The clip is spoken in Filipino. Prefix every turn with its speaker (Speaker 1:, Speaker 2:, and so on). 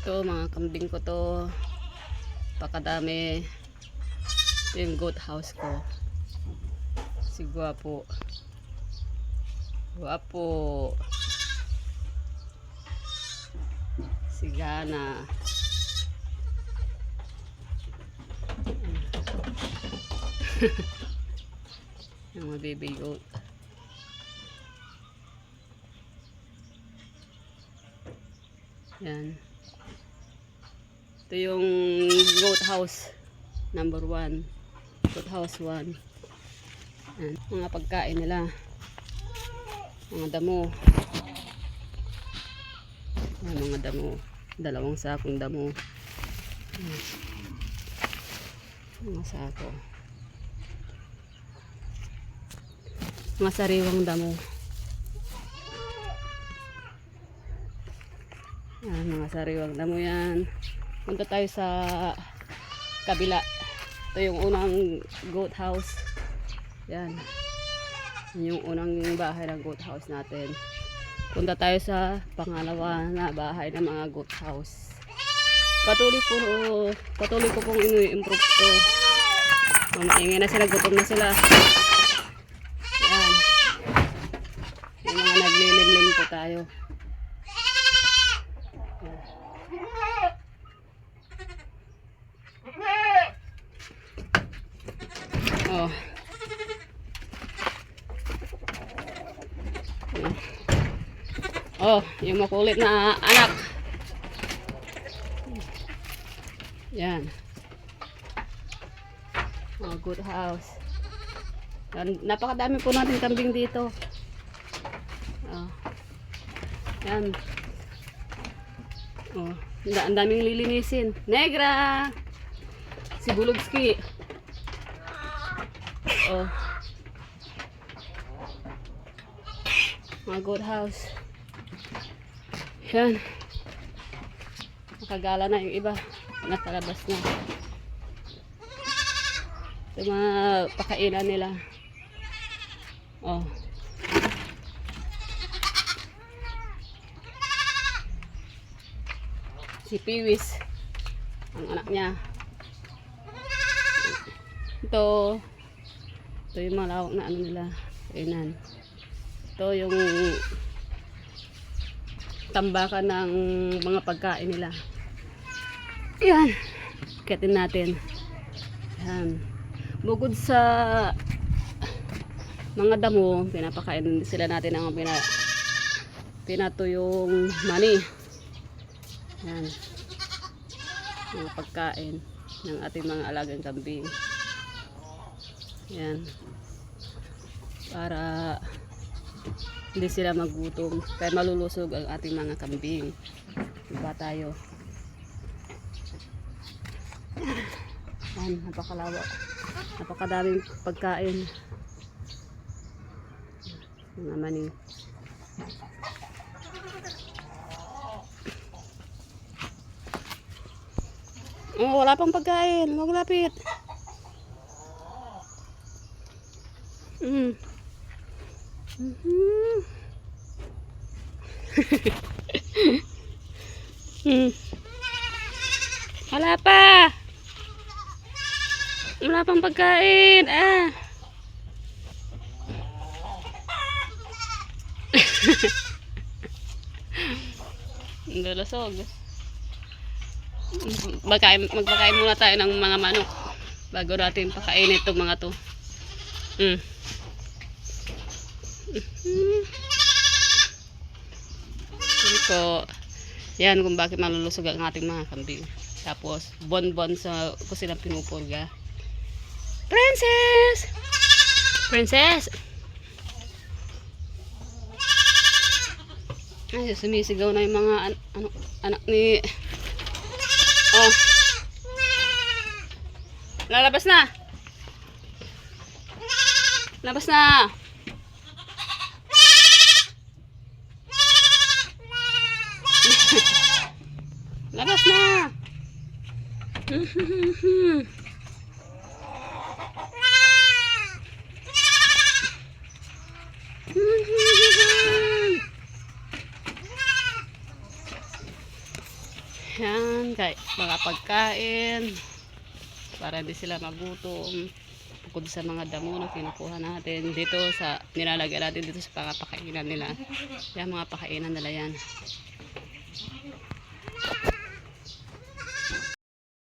Speaker 1: Ito mga kambing ko to. Pakadami. Ito yung goat house ko. Si Guwapo. Guwapo. Si Gana. Yung mga baby goat. Yan. Ito yung goat house number 1. Goat house 1. Yan. Mga pagkain nila. Mga damo. Yan, mga damo. 2 sakong damo. Yan. Mga sako. Mga sariwang damo. Yan, mga sariwang damo yan. Punta tayo sa kabila. Ito yung unang goat house. Yan. Yung unang bahay ng goat house natin. Punta tayo sa pangalawa na bahay ng mga goat house. Patuloy ko pong i-improve to. Maingay na sila, gutom na sila. Yan. Yung mga naglilimlim po tayo. Oh. Oh, yung makulit na anak. Yan. Oh, good house. Napakadami po natin kambing dito. Oh. Yan. Oh, ang daming lilinisin. Negra. Si Bulogski. Oh. Mga good house. Yan. Nakagala na yung iba. Nakalabas na. Ito mga pakainan nila. Oh. Si Piwis. Ang anak niya. Ito yung malawak na ano nila. Kainan. Ito yung tambakan ng mga pagkain nila. Yan. Kitin natin. Yan. Bukod sa mga damo, pinapakain sila natin ng pinatuyong mani. Yan. Mga pagkain ng ating mga alagang kambing. Yan. Para hindi sila magutom. Kaya malulusog ang ating mga kambing. Diba tayo? Yan. Napakalawak. Napakadaming pagkain. Mga mani. Oh, wala pang pagkain. Huwag lapit. Wala pa. Wala pang pagkain. Ah. Lulusog. Magpakain muna tayo ng mga manok bago natin pakainin itong mga to. So, yan kung bakit malulusog ang ating mga kambing. Tapos, bonbon sa kung silang pinupurga. Princess! Princess! Ay, sumisigaw na yung mga anak ni... Oh. Lalabas na! Labas na! Labas na! Yan, mga pagkain. Para hindi sila magutom. Bukod sa mga damo na kinukuha natin dito sa nilalagay natin dito sa pakainan nila. Yan mga pakainan nila yan.